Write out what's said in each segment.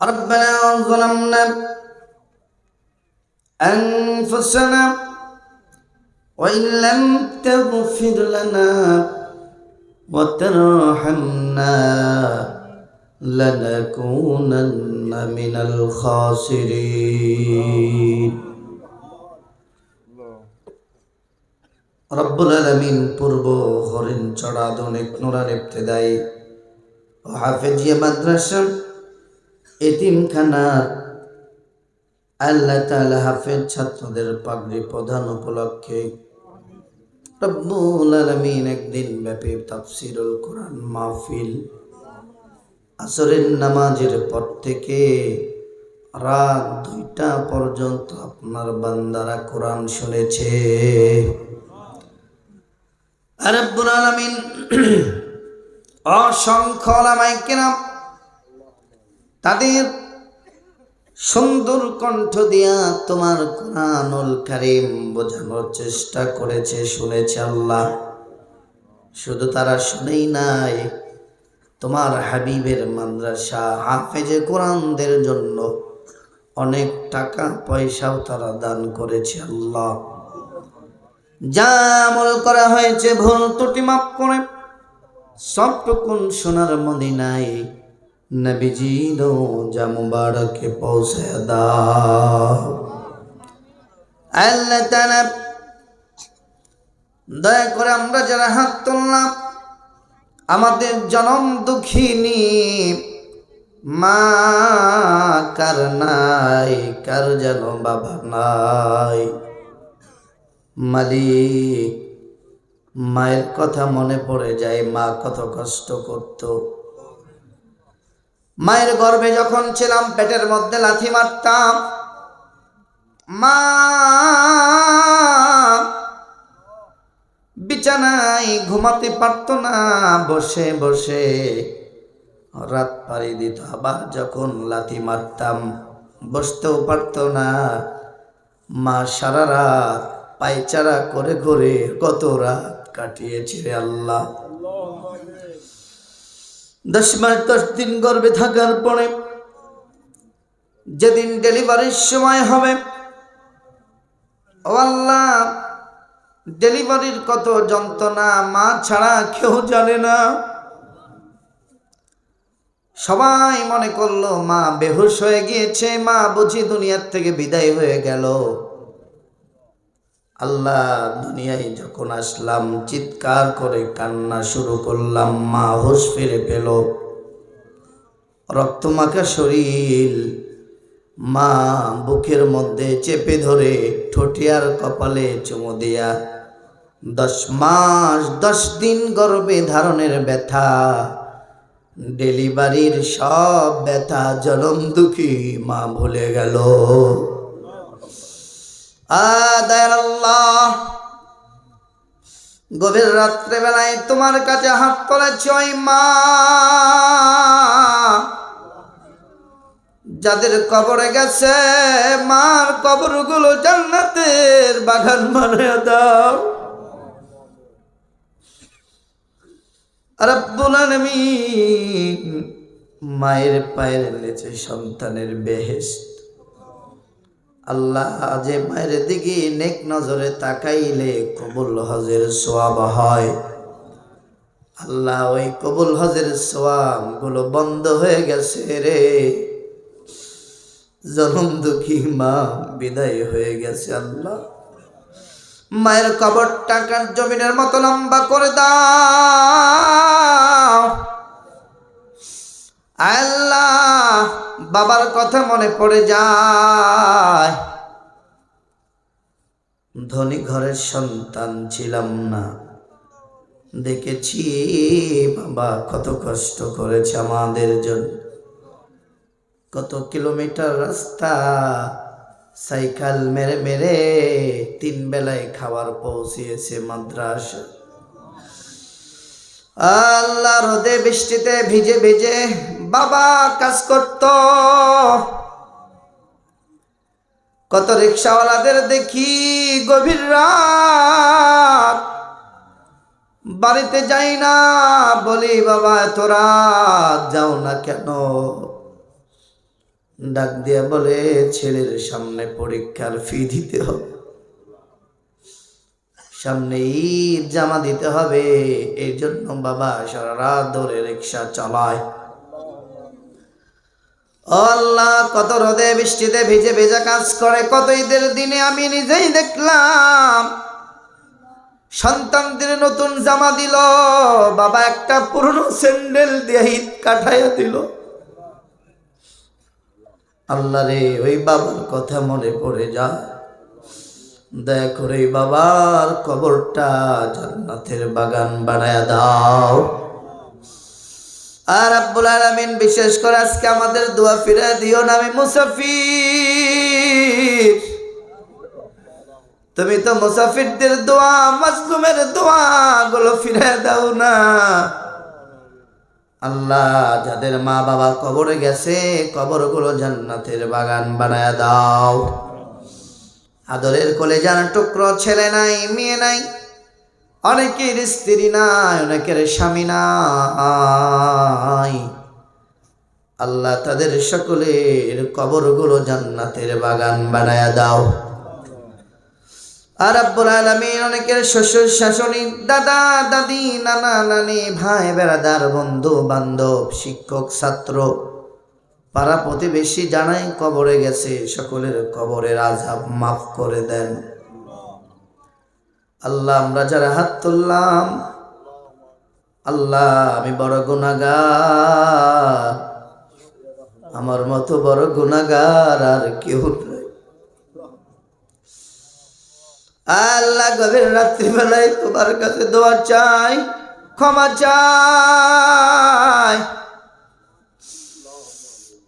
ربنا ظلمنا أنفسنا وإن لم تغفر لنا وترحمنا لنكونن من الخاسرين রব্বুল আলামিন পূর্ব হরিণ চড়া আধুনিক নুরান ইবতেদায়ী ও হাফেজিয়া মাদ্রাসা এতিমখানার আল্লাহ তাআলা হাফেজ ছাত্রদের পাগড়ি প্রদান উপলক্ষে রব্বুল আলামিন একদিন ব্যাপী তাফসীরুল কোরআন মাহফিল আসরের নামাজের পর থেকে রাত 2টা পর্যন্ত আপনার বান্দারা কোরআন শুনেছে। রব্বুল আলামিন অসংখ্য ওলামায়ে কেরাম তাদের সুন্দর কণ্ঠ দিয়া তোমার কোরআনুল কারীম বোঝানোর চেষ্টা করেছে, শুনেছে। আল্লাহ শুধু তারা শুনেই নাই, তোমার হাবিবের মাদ্রাসা হাফেজে কোরআনদের জন্য অনেক টাকা পয়সাও তারা দান করেছে। আল্লাহ যা আমল করা হয়েছে ভুল ত্রুটি মাফ করে সবটুকুন সোনার মদিনায় নবীজির রওজা মুবারকে পৌঁছে দাও। আল্লাহ তাআলা দয়া করে আমরা যারা হাত তুললাম, আমাদের জনম দুঃখিনী মা কার নাই, কার যেন বাবা নাই, মালিক মায়ের কথা মনে পড়ে যায়, মা কত কষ্ট করত। মায়ের গর্ভে যখন ছিলাম পেটের মধ্যে লাথি মারতাম, মা বিছানায় ঘুমাতে পারত না, বসে বসে রাত পাড়ি দিত। আবার যখন লাথি মারতাম বসতেও পারত না। মা সারা রাত পায়চারা করে করে কত রাত কাটিয়েছে রে আল্লাহ। 10 মাস 10 দিন গর্ভে থাকার পরে যেদিন ডেলিভারির সময় হবে, ও আল্লাহ, ডেলিভারির কত যন্ত্রণা মা ছাড়া কেউ জানে না। সবাই মনে করলো মা বেহুশ হয়ে গিয়েছে, মা বুঝি দুনিয়ার থেকে বিদায় হয়ে গেল। আল্লাহ দুনিয়ায় যখন আসলাম চিৎকার করে কান্না শুরু করলাম, মা হুঁশ ফিরে পেল। রক্তমাখা শরীর, মা বুকের মধ্যে চেপে ধরে ঠোঁটে আর কপালে চুমু দিয়া 10 মাস 10 দিন গর্ভে ধারণের ব্যথা, ডেলিভারির সব ব্যথা জনম দুঃখী মা ভুলে গেল। দয়াল আল্লাহ, গভীর রাত্রে বেলায় তোমার কাছে হাত তুলেছি, ওই মা যাদের কবরে গেছে, মার কবরগুলো জান্নাতের বাগান বানিয়ে দাও। রব্বুল আলামিন মায়ের পায়ের নিচে সন্তানের বেহেশত। আল্লাহ যে মায়ের দিকে নেক নজরে তাকাইলে কবুল হজের সওয়াব হয়, আল্লাহ ওই কবুল হজের সওয়াব গুলো বন্ধ হয়ে গেছে রে। জনম দুঃখী মা বিদায় হয়ে গেছে। আল্লাহ মায়ের কবর টাকার জমিনের মতো লম্বা করে দাও। আল্লাহ বাবার কথা মনে পড়ে যায়। ধনী ঘরের সন্তান ছিলাম না, দেখেছি বাবা কত কষ্ট করেছে আমাদের জন্য। কত কিলোমিটার রাস্তা সাইকেল মেরে মেরে 3 বেলায় খাবার পৌঁছিয়েছে মাদ্রাসা। আল্লাহ রোদে বৃষ্টিতে ভিজে ভিজে বাবা কাজ করত। কত রিকশাওয়ালাদের দেখি গভীর রাত বাড়িতে যাই না, বলি বাবা এত রাত যাও না কেন? ডাক দিয়া বলে, ছেলের সামনে পরীক্ষার ফি দিতে হবে, সামনে ঈদ জামা দিতে হবে, এই জন্য বাবা সারা রাত ধরে রিক্সা চালায়। ও আল্লাহ, কত রোদে বৃষ্টিতে ভিজে ভেজা কাজ করে। কত ঈদের দিনে আমি নিজেই দেখলাম সন্তানদের নতুন জামা দিল, বাবা একটা পুরনো স্যান্ডেল দিয়ে ঈদ কাটাইয়া দিল। আল্লাহ রে, ওই বাবার কথা মনে পড়ে যায়। দয়া করে বাবার কবরটা জান্নাতের বাগান বানায়া দাও। আর রাব্বুল আলামিন, বিশেষ করে আজকে আমাদের দোয়া ফিরে দিও না। আমি মুসাফির, তুমি তো মুসাফিরদের দোয়া, মাজলুমের দোয়া গুলো ফিরে দাও না। আল্লাহ, যাদের মা বাবা কবরে গেছে, কবরগুলো জান্নাতের বাগান বানায়া দাও। আদরের কলেজার টুকরো ছেলে নাই, মেয়ে নাই, অনেকের স্ত্রী নাই, অনেকের স্বামী নাই। আল্লাহ, তাদের সকলের কবরগুলো জান্নাতের বাগান বানায়া দাও। আর রাব্বুল আলামিন, অনেকের শ্বশুর শাশুড়ি, দাদা দাদি, নানা নানি, ভাই বেড়াদার, বন্ধু বান্ধব, শিক্ষক ছাত্র, পাড়া প্রতিবেশী জানাই কবরে গেছে, সকলের কবরের আযাব মাফ করে দেন। আল্লাহ, আমরা যারা হাত তুললাম, আল্লাহ আমি বড় গুনাহগার, আমার মতো বড় গুনাহগার আর কেউ নাই। আল্লাহ, গভীর রাত্রিবেলায় তোমার কাছে দোয়া চাই, ক্ষমা চাই।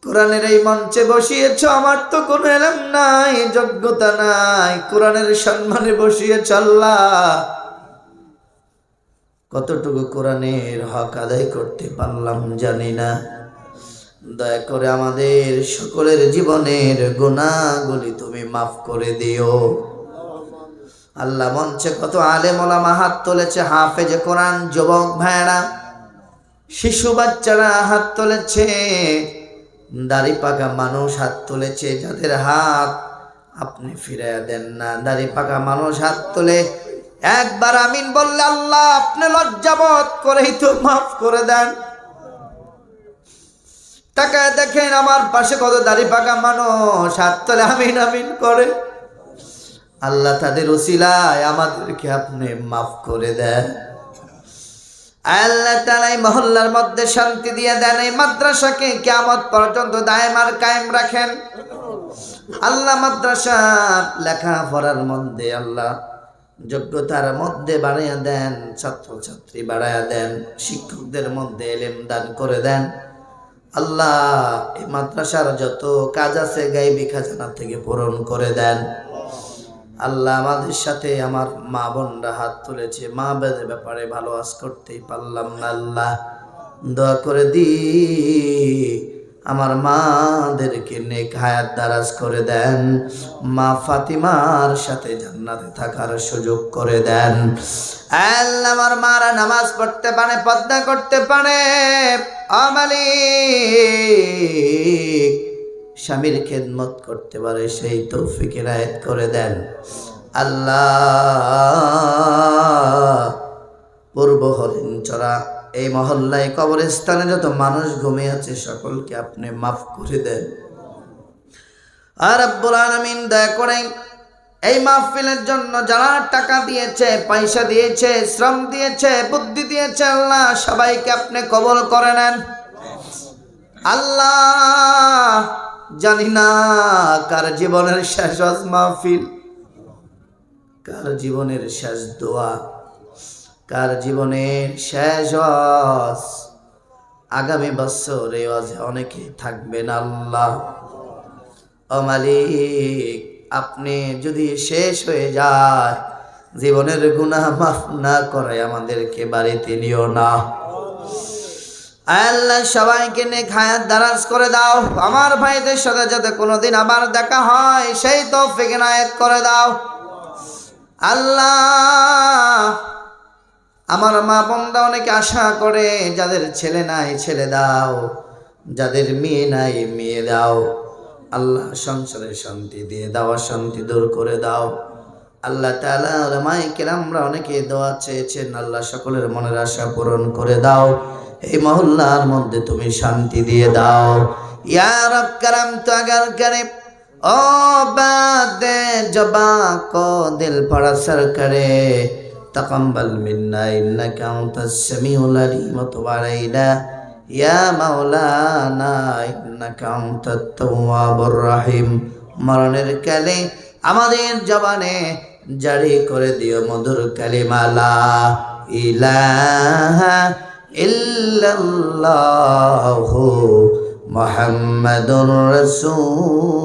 কোরআনের এই মঞ্চে বসিয়েছ, আমার তো কোনো এলেম নাই, যোগ্যতা নাই, কোরআনের সম্মানে বসিয়েছ। আল্লাহ, কতটুকু কোরআনের হক আদায় করতে পারলাম জানি না। দয়া করে আমাদের সকলের জীবনের গুনাহগুলি তুমি মাফ করে দিও। আল্লাহ, মঞ্চে কত আলেম ওলামা হাত তুলেছে, হাফেজে কোরআন যুবক ভাইরা, শিশু বাচ্চারা হাত তুলেছে, দাড়ি পাকা মানুষ হাত তুলেছে। যাদের হাত আপনি ফিরাইয়া দেন না, দাড়ি পাকা মানুষ হাত তুলে একবার আমিন বললে আল্লাহ আপনি লজ্জাবোধ করেই তো মাফ করে দেন। তাকায় দেখেন আমার পাশে কত দাড়ি পাকা মানুষ হাত তুলে আমিন আমিন করে। আল্লাহ, তাদের ওসিলায় আমাদেরকে আপনি মাফ করে দেন। আল্লাহ তাআলা এই মহল্লার মধ্যে শান্তি দিয়ে দেন, এই মাদ্রাসাকে কিয়ামত পর্যন্ত দায়েম আর কায়েম রাখেন। আল্লাহ, মাদ্রাসার লেখাপড়ার মধ্যে আল্লাহ যোগ্যতার মধ্যে বাড়াইয়া দেন, ছাত্রছাত্রী বাড়াইয়া দেন, শিক্ষকদের মধ্যে ইলম দান করে দেন। আল্লাহ, এই মাদ্রাসার যত কাজ আছে গায়বী খাজানা থেকে পূরণ করে দেন। আল্লাহ, আমাদের সাথে আমার মা বোনরা হাত তুলেছে, মা বোনের ব্যাপারে ভালো আজ করতেই পারলাম না। আল্লাহ, দোয়া করে দি আমার মাদেরকে নেক হায়াত দারাজ করে দেন, মা ফাতিমার সাথে জান্নাতে থাকার সুযোগ করে দেন। আল্লাহ, আমার মারা নামাজ পড়তে পারে, পর্দা করতে পারে, মালিক স্বামীর খেদমত করতে পারে, সেই তৌফিক ইনায়েত করে দেন। আল্লাহ, পূর্ব হরিণচরা এই মহল্লায় কবরস্থানে যত মানুষ ঘুমিয়ে আছে সকলকে আপনি মাফ করে দেন। আর রাব্বুল আলামিন, দয়া করে এই মাহফিলের জন্য যারা টাকা দিয়েছে, পয়সা দিয়েছে, শ্রম দিয়েছে, বুদ্ধি দিয়েছে, আল্লাহ সবাইকে আপনি কবুল করে নেন। আল্লাহ, জানি না কার জীবনের শেষ মাহফিল, কার জীবনের শেষ দোয়া, কার জীবনের শেষ ওয়াজ। আগামী বছর এই ওয়াজে অনেকে থাকবেন। আল্লাহ, ও মালিক, আপনি যদি শেষ হয়ে যায়, জীবনের গুনাহ মাফ না করে আমাদেরকে বাড়িতে নিও না। আল্লাহ, সবাইকে নেক হায়াত দারাজ করে দাও। আমার ভাইদের সাথে যাতে কোনোদিন আবার দেখা হয় সেই তৌফিক ইনায়েত করে দাও। আল্লাহ, আমার মা বোনরা অনেকে আশা করে, যাদের ছেলে নাই ছেলে দাও, যাদের মেয়ে নাই মেয়ে দাও। আল্লাহ সংসারে শান্তি দিয়ে দাও, শান্তি দূর করে দাও। আল্লাহ তাআলা উলামায়ে কেরামরা অনেকে দোয়া চেয়েছেন, আল্লাহ সকলের মনের আশা পূরণ করে দাও। এই মহল্লার মধ্যে তুমি শান্তি দিয়ে দাও ইয়া রব করম তো আগার করে। ও বাদে জবা কো দিল পড়া সর করে তাকাব্বাল মিন্না ইন্নাকা আনতাস সামিউল আলিম ওয়া তুব আলাইনা ইয়া মাওলানা ইন্নাকা আনতাত তাওয়াবুর রহিম। মরণের কালে আমাদের জবানে জারি করে দিও মধুর কালিমা লা ইলাহা ইল্লাল্লাহু মুহাম্মাদুর রাসূলুল্লাহ।